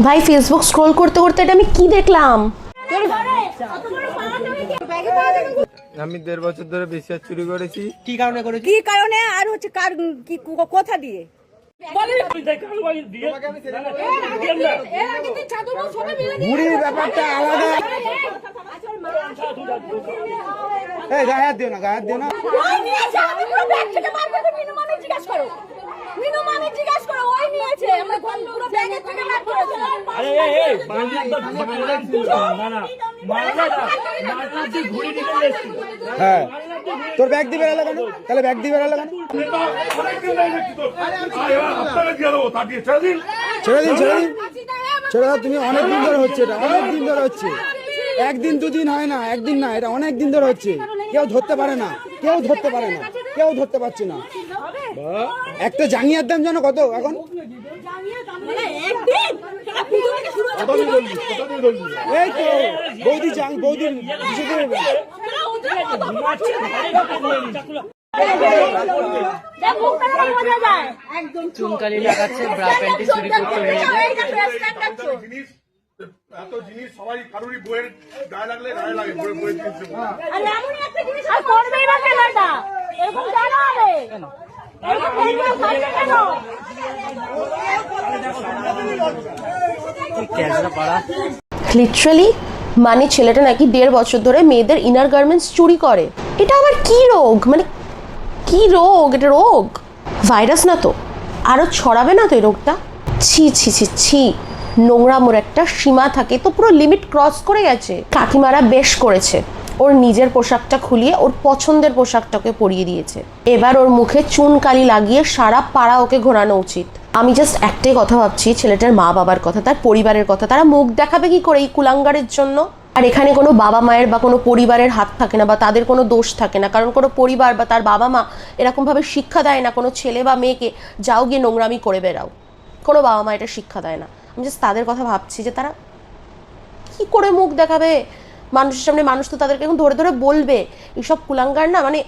ভাই Facebook scroll করতে করতে এটা আমি কি দেখলাম? আমি 1.5 বছর ধরে বিশ্বাস চুরি করেছি। কি কারণে করেছি? কি কারণে আর হচ্ছে কার কি কথা দিয়ে? বুড়ির ব্যাপারটা আলাদা। এই গায়ে হাত দিও না, গায়ে হাত দিও না। হ্যাঁ, তোর ব্যাগ দিবে বেড়ালো কেন? তাহলে ব্যাগ দিবে বেড়ালো কেন? ছেড়ে দিন, ছেড়ে দিন, ছেড়ে দাও। তুমি অনেক দিন ধরে হচ্ছে, এটা অনেক দিন ধরে হচ্ছে। একদিন দুদিন হয় না, একদিন না, এটা অনেক দিন ধরে হচ্ছে। কেউ ধরতে পারে না, কেউ ধরতে পারে না, কেউ ধরতে পারছে না। একটা জাঙ্গিয়ার দাম জানো কত এখন? এই তো বৌদি, বৌদির চুনকালি লাগাচ্ছে, ব্রা প্যান্টি চুরি করতে এত জিনিস সবাই কারোরই বইয়ের গায়ে লাগলে গায়ে লাগে, বইয়ের লিটারালি মানে ছেলেটা নাকি 1.5 বছর ধরে মেয়েদের ইনার গার্মেন্টস চুরি করে। এটা আবার কি রোগ? মানে কি রোগ? এটা রোগ, ভাইরাস না তো? আরো ছড়াবে না তো এই রোগটা? ছি ছি ছি ছি, নোংরামোর একটা সীমা থাকে, তো পুরো লিমিট ক্রস করে গেছে। কাকিমারা বেশ করেছে, ওর নিজের পোশাকটা খুলিয়ে ওর পছন্দের পোশাকটাকে পরিয়ে দিয়েছে। এবার ওর মুখে চুন কালি লাগিয়ে সারা পাড়া ওকে ঘোরানো উচিত। আমি জাস্ট একটাই কথা ভাবছি, ছেলেটার মা বাবার কথা, তার পরিবারের কথা। তারা মুখ দেখাবে কি করে এই কুলাঙ্গারের জন্য? আর এখানে কোনো বাবা মায়ের বা কোনো পরিবারের হাত থাকে না, বা তাদের কোনো দোষ থাকে না, কারণ কোনো পরিবার বা তার বাবা মা এরকমভাবে শিক্ষা দেয় না কোনো ছেলে বা মেয়েকে যাও গিয়ে নোংরামি করে বেরাও। কোনো বাবা মা এটা শিক্ষা দেয় না। আমি জাস্ট তাদের কথা ভাবছি যে তারা কি করে মুখ দেখাবে মানুষের সামনে। মানুষ তো তাদেরকে এখন ধরে ধরে বলবে। এইসব কুলাঙ্গার না, মানে